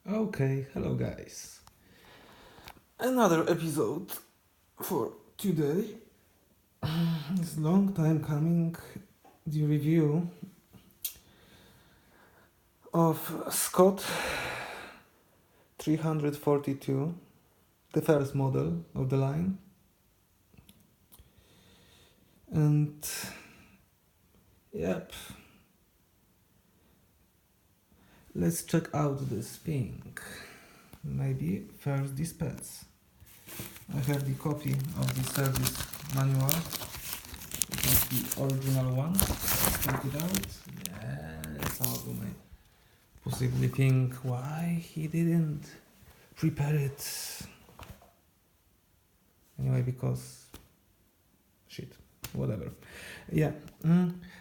Okay, hello guys. Another episode for today. It's a long time coming. The review of Scott 342, the first model of the line. And yep, let's check out this thing. Maybe first these pads. I have the copy of the service manual. It is the original one. Let's check it out. Yeah, some of you may possibly think why he didn't prepare it. Anyway, because shit, whatever. Yeah.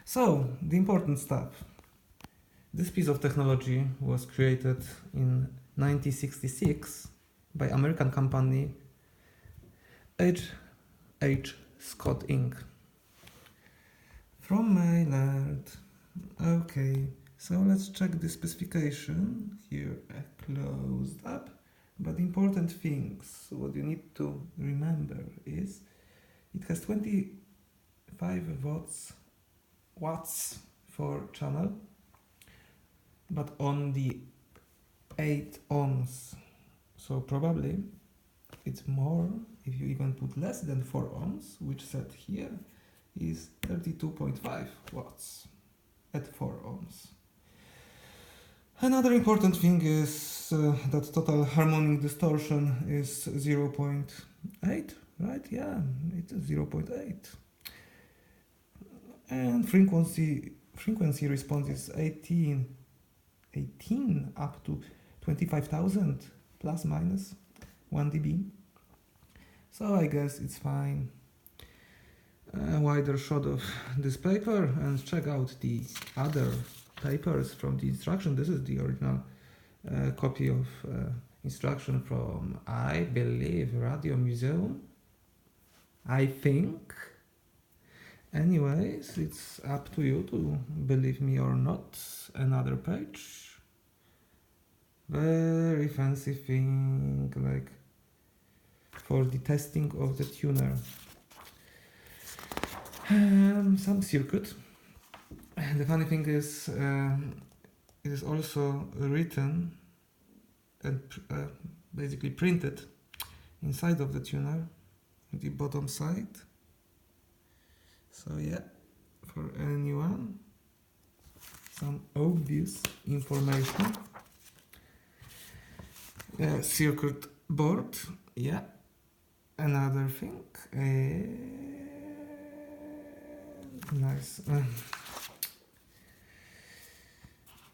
So the important stuff. This piece of technology was created in 1966 by American company H. Scott Inc. From Maynard. Okay, so let's check the specification. Here a closed up. But important things, what you need to remember is it has 25 watts for channel, but on the 8 ohms. So probably it's more if you even put less than 4 ohms, which set here is 32.5 watts at 4 ohms. Another important thing is that total harmonic distortion is 0.8, right? Yeah, it's 0.8. And frequency response is 18 up to 25,000 plus minus 1 dB. So I guess it's fine. A wider shot of this paper and check out the other papers from the instruction. This is the original copy of instruction from, I believe, Radio Museum. I think. Anyways, it's up to you to believe me or not. Another page. Very fancy thing, like for the testing of the tuner. Some circuit. The funny thing is, it is also written and basically printed inside of the tuner, the bottom side. So yeah, for anyone, some obvious information. Circuit board, yeah. Another thing, nice.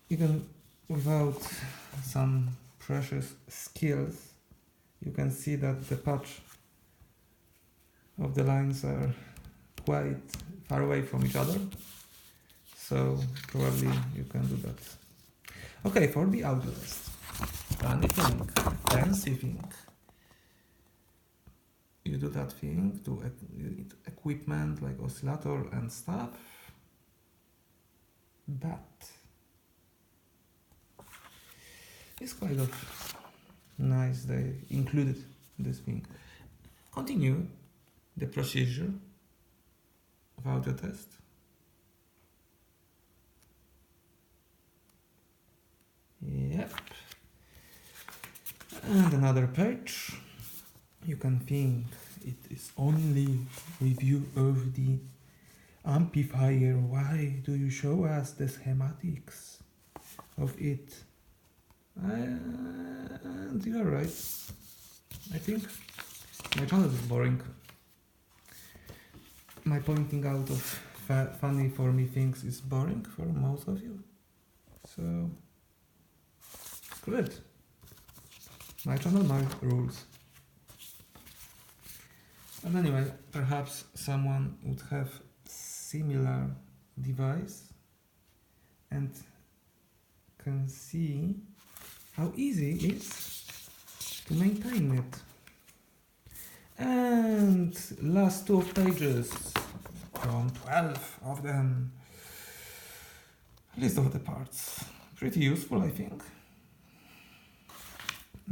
Even without some precious skills, you can see that the patch of the lines are quite far away from each other. So probably you can do that. Okay, for the audio test. Funny thing, fancy thing. You do that thing to equipment like oscillator and stuff. But it's quite of nice they included this thing. Continue the procedure of audio test. Yep. And another page. You can think it is only review of the amplifier. Why do you show us the schematics of it? And you are right. I think my channel is boring. My pointing out of funny for me things is boring for most of you. So, screw it. My channel, my rules. And anyway, perhaps someone would have similar device and can see how easy it is to maintain it. And last 2 pages from 12 of them. List of the parts. Pretty useful, I think.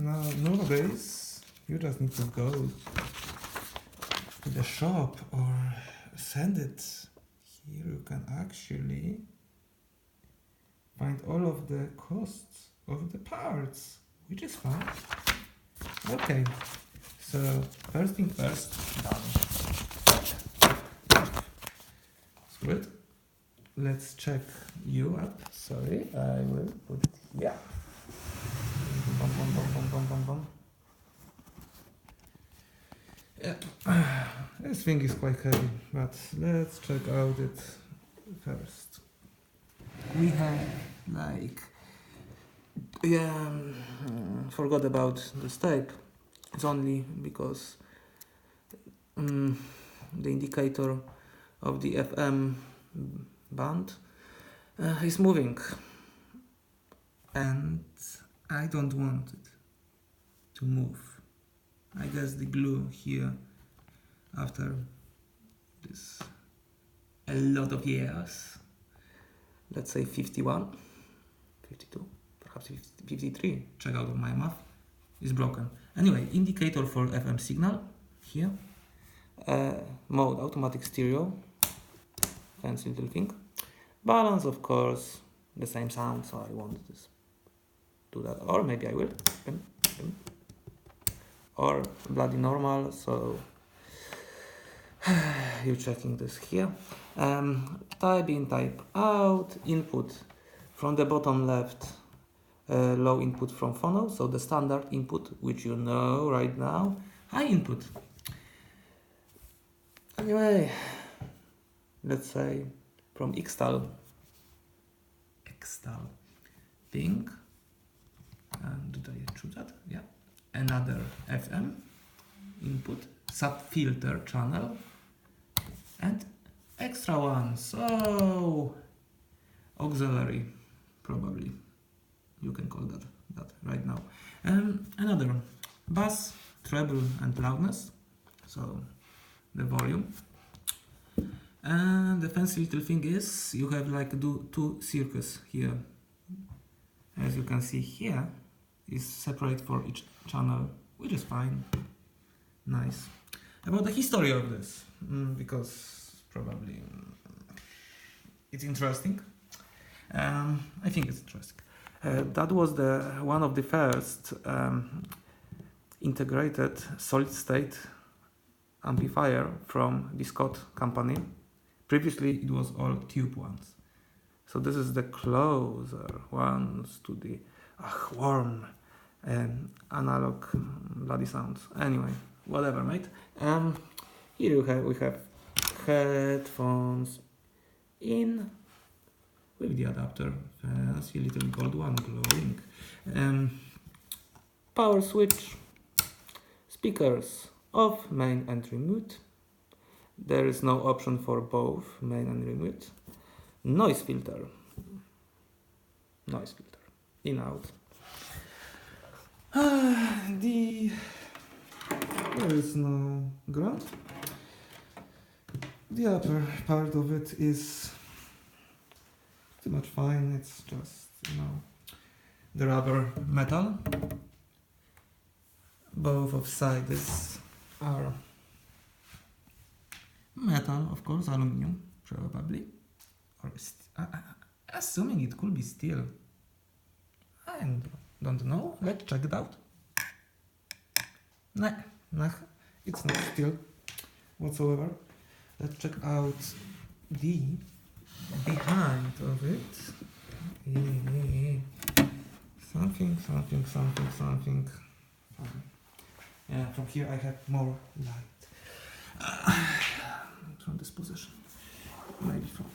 Now, nowadays, you just need to go to the shop or send it. Here you can actually find all of the costs of the parts, which is fine. Okay, so first thing first, done. That's good. Let's check you up. Sorry, I will put it here. Bum, bum, bum, bum, bum, bum, bum. Yeah. This thing is quite heavy, but let's check out it first. We have like, yeah, forgot about this tape. It's only because the indicator of the FM band is moving, and I don't want it to move. I guess the glue here, after this a lot of years, let's say 51, 52, perhaps 53, check out my math, is broken. Anyway, indicator for FM signal here, mode automatic stereo, fancy little thing. Balance, of course, the same sound, so I won't do that, or maybe I will. Or bloody normal, so you're checking this here. Type in, type out, input from the bottom left, low input from phono, so the standard input, which you know right now, high input. Anyway, let's say from Xtal thing, and did I choose that? Yeah. Another FM input, sub-filter channel, and extra one, so auxiliary, probably you can call that right now. Another bass, treble, and loudness, so the volume. And the fancy little thing is you have like two circuits here. As you can see here, is separate for each channel, which is fine. Nice. About the history of this, because probably it's interesting. I think it's interesting. That was one of the first integrated solid-state amplifier from the Scott company. Previously, it was all tube ones. So this is the closer ones to the warm analog bloody sounds. Anyway, whatever, mate. Here we have headphones in with the adapter. Fancy little gold one glowing. Power switch, speakers off, main and remote. There is no option for both main and remote. Noise filter, in out. There is no ground. The upper part of it is pretty much fine. It's just, the rubber metal. Both of sides are metal, of course, aluminum, probably. Or assuming it could be steel. I don't know. Let's check it out. Nah, it's not steel whatsoever. Let's check out the behind of it. Something. Yeah, from here I have more light. From this position. Maybe from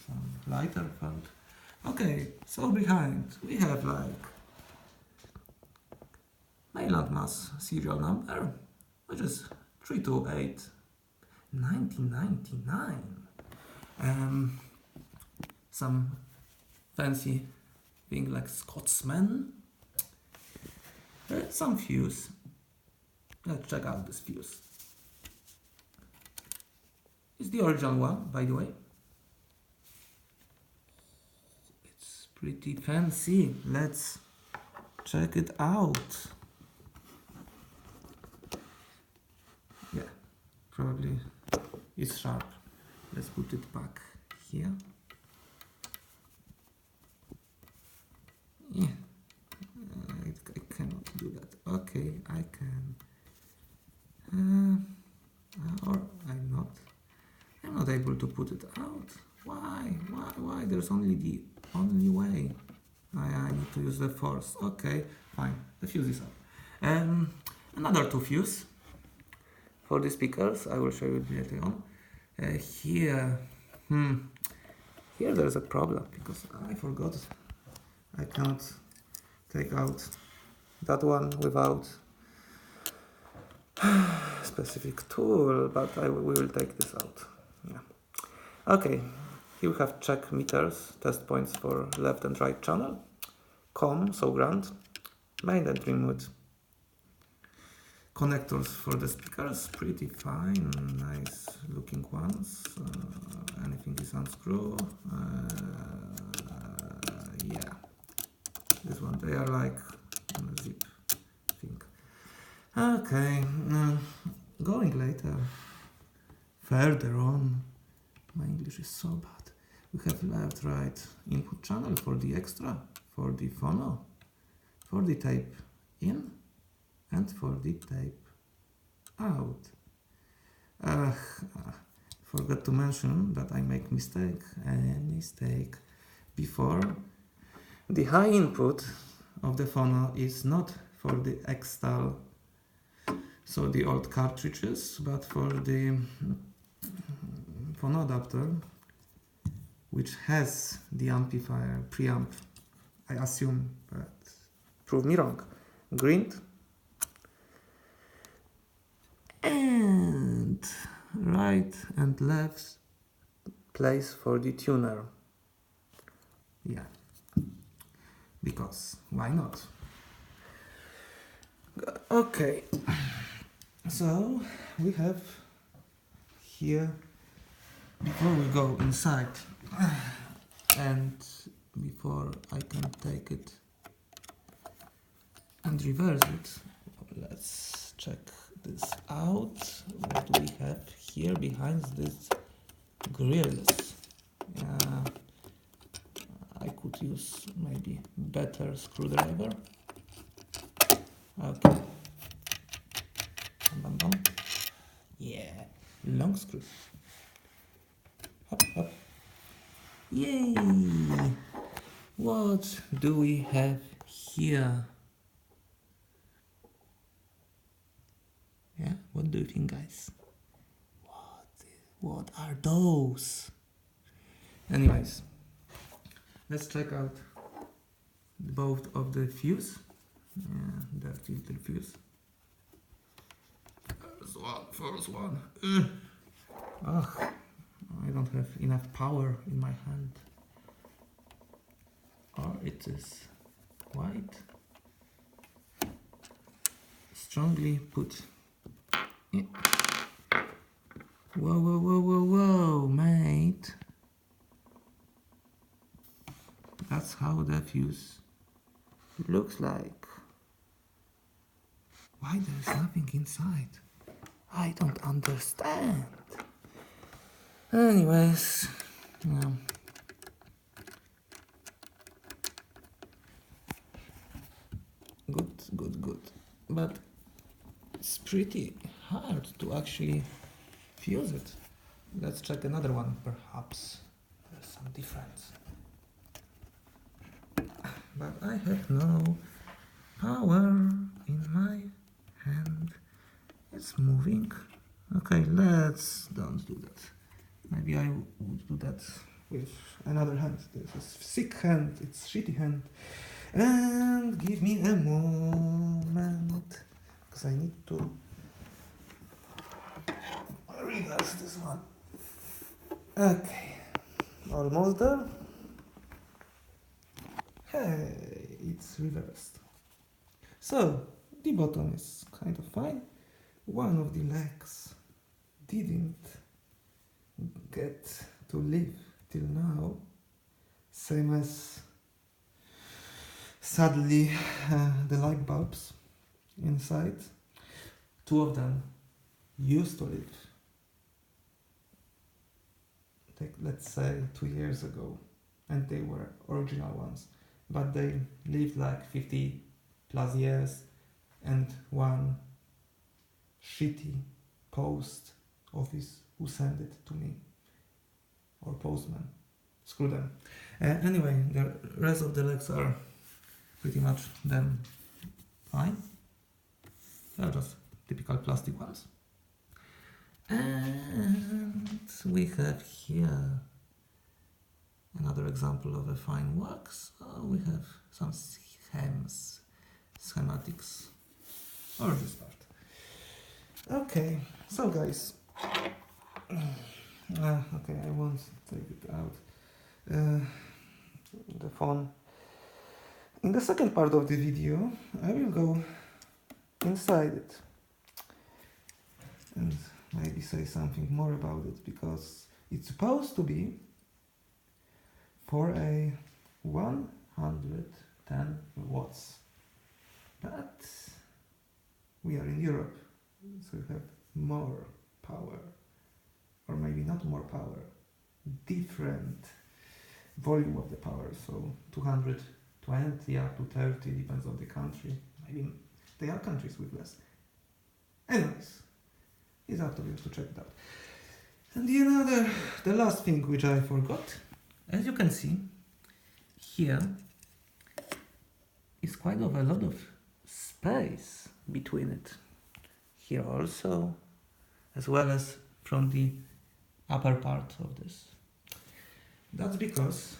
some lighter part. Okay, so behind we have like my landmass serial number, which is 328 1999. Some fancy thing like Scotsman. Some fuse. Let's check out this fuse. It's the original one, by the way. It's pretty fancy. Let's check it out. Yeah, probably it's sharp. Let's put it back here. Yeah, I cannot do that. Okay, I can. Or I'm not. I'm not able to put it out. Why? Why? There's only the only way. I need to use the force. Okay, fine. The fuse is up. Another two fuse for the speakers. I will show you later on. Here, here there's a problem because I forgot. I cannot take out that one without specific tool, but we will take this out. Yeah. Okay, here we have check meters, test points for left and right channel, COM, so ground, main and remote. Connectors for the speakers, pretty fine, nice looking ones. Anything is unscrew. Yeah, this one, they are like on a zip thing. Okay, going later, further on, my English is so bad. We have left, right input channel for the extra, for the phono, for the tape in, and for the tape out. Forgot to mention that I make a mistake before. The high input of the phono is not for the external, so the old cartridges, but for the phono adapter, which has the amplifier preamp. I assume, but prove me wrong. Green and right and left place for the tuner. Yeah, because why not? Okay, so we have here, before we go inside and before I can take it and reverse it, let's check this out. What we have here behind this grills. I could use maybe better screwdriver. Okay. Bum, bum, bum. Yeah, long screw. Hop, hop. Yay! What do we have here? Yeah, what do you think, guys? What are those? Anyways, let's check out both of the fuse. Yeah, dirty little fuse. First one. Ugh, I don't have enough power in my hand. Or it is white. Strongly put. Yeah. Whoa, whoa, whoa, whoa, whoa, mate. That's how the fuse looks like. Why there's nothing inside? I don't understand. Anyways, yeah. Good. But it's pretty hard to actually fuse it. Let's check another one, perhaps there's some difference. But I have no power in my hand. It's moving. Okay, let's don't do that. Maybe I would do that with another hand. This is sick hand, it's shitty hand. And give me a moment, because I need to reverse this one. Okay, almost there. Hey, it's reversed. So, the bottom is kind of fine. One of the legs didn't get to live till now. Same as Sadly, the light bulbs inside, two of them used to live, let's say 2 years ago, and they were original ones, but they lived like 50 plus years, and one shitty post office who sent it to me, or postman, screw them. Anyway, the rest of the legs are pretty much them fine. They are just typical plastic ones. And we have here another example of a fine work. So we have some schematics, or this part. Okay, so guys, okay, I won't take it out. The phone. In the second part of the video, I will go inside it and maybe say something more about it, because it's supposed to be for a 110 watts, but we are in Europe, so we have more power, or maybe not more power, different volume of the power, so 220 up to 30, depends on the country. Maybe there are countries with less. Anyways, it's up to you to check it out. And the last thing which I forgot, as you can see, here is quite a lot of space between it. Here also, as well as from the upper part of this. That's because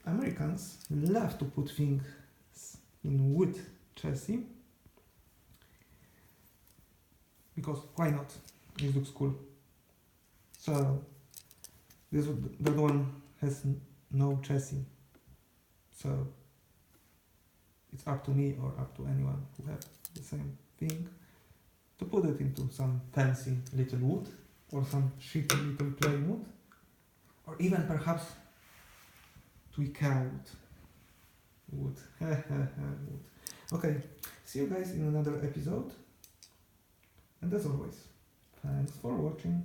Americans love to put things in wood chassis, because why not? It looks cool. So that one has no chassis, so it's up to me or up to anyone who have the same thing to put it into some fancy little wood, or some shitty little plain wood, or even perhaps tweak out wood. Wood. Okay, see you guys in another episode, and as always, thanks for watching.